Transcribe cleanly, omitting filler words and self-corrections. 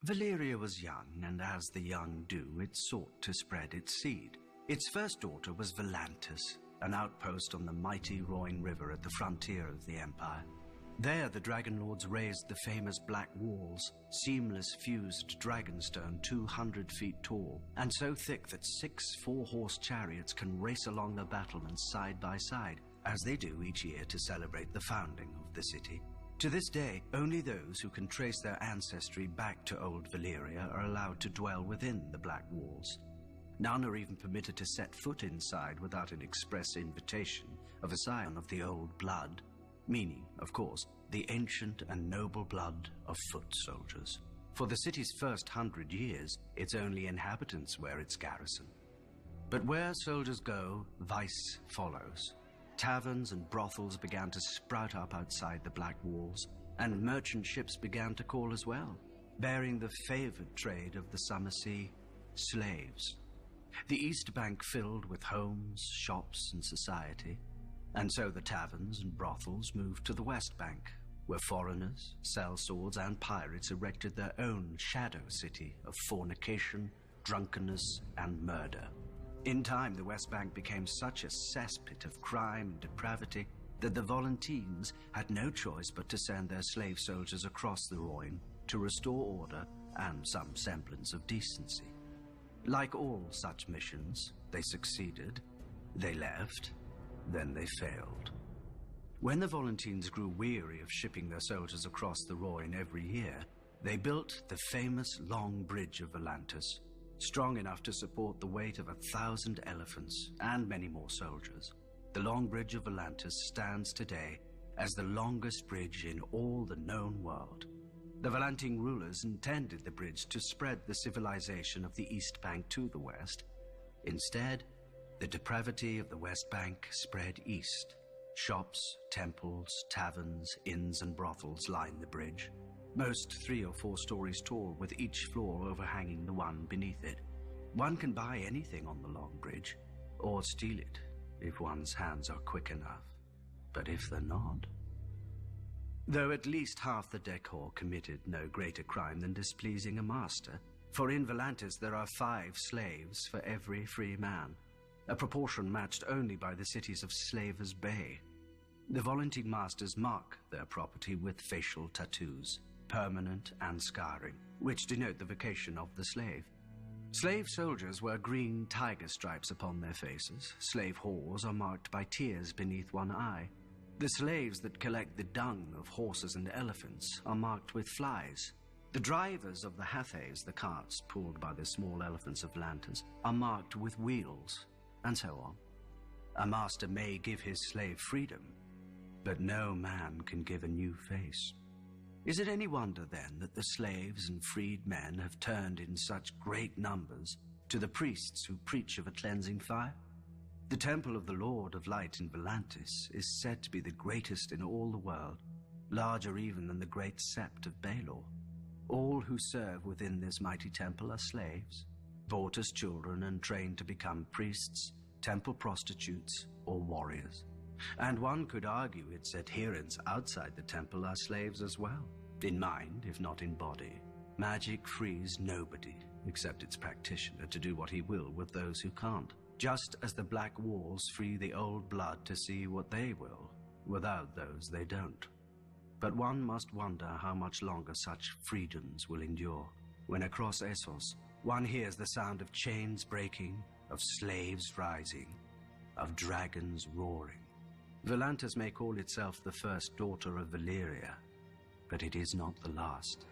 Valyria was young, and as the young do, it sought to spread its seed. Its first daughter was Volantis, an outpost on the mighty Roine River at the frontier of the Empire. There the Dragon Lords raised the famous Black Walls, seamless fused dragonstone 200 feet tall, and so thick that 6 four-horse chariots can race along the battlements side by side, as they do each year to celebrate the founding of the city. To this day, only those who can trace their ancestry back to old Valyria are allowed to dwell within the Black Walls. None are even permitted to set foot inside without an express invitation of a scion of the old blood, meaning, of course, the ancient and noble blood of foot soldiers. For the city's first 100 years, its only inhabitants were its garrison. But where soldiers go, vice follows. Taverns and brothels began to sprout up outside the Black Walls, and merchant ships began to call as well, bearing the favored trade of the summer sea, slaves. The East Bank filled with homes, shops, and society, and so the taverns and brothels moved to the West Bank, where foreigners, sellswords, and pirates erected their own shadow city of fornication, drunkenness, and murder. In time, the West Bank became such a cesspit of crime and depravity that the Volantines had no choice but to send their slave soldiers across the Roine to restore order and some semblance of decency. Like all such missions, they succeeded, they left, then they failed. When the Volantines grew weary of shipping their soldiers across the Roine every year, they built the famous Long Bridge of Volantis, strong enough to support the weight of 1,000 elephants and many more soldiers. The Long Bridge of Volantis stands today as the longest bridge in all the known world. The Volantine rulers intended the bridge to spread the civilization of the East Bank to the west. Instead, the depravity of the West Bank spread east. Shops, temples, taverns, inns, and brothels line the bridge, most 3 or 4 stories tall, with each floor overhanging the one beneath it. One can buy anything on the Long Bridge, or steal it, if one's hands are quick enough. But if they're not... Though at least half the decor committed no greater crime than displeasing a master, for in Volantis there are 5 slaves for every free man, a proportion matched only by the cities of Slavers Bay. The Volantine masters mark their property with facial tattoos, permanent and scarring, which denote the vocation of the slave. Slave soldiers wear green tiger stripes upon their faces. Slave whores are marked by tears beneath one eye. The slaves that collect the dung of horses and elephants are marked with flies. The drivers of the hathays, the carts pulled by the small elephants of Volantis, are marked with wheels, and so on. A master may give his slave freedom, but no man can give a new face. Is it any wonder, then, that the slaves and freed men have turned in such great numbers to the priests who preach of a cleansing fire? The temple of the Lord of Light in Volantis is said to be the greatest in all the world, larger even than the great sept of Baelor. All who serve within this mighty temple are slaves, bought as children and trained to become priests, temple prostitutes, or warriors. And one could argue its adherents outside the temple are slaves as well, in mind if not in body. Magic frees nobody except its practitioner to do what he will with those who can't, just as the Black Walls free the old blood to see what they will. Without those they don't. But one must wonder how much longer such freedoms will endure, when across Essos one hears the sound of chains breaking, of slaves rising, of dragons roaring. Volantis may call itself the first daughter of Valyria, but it is not the last.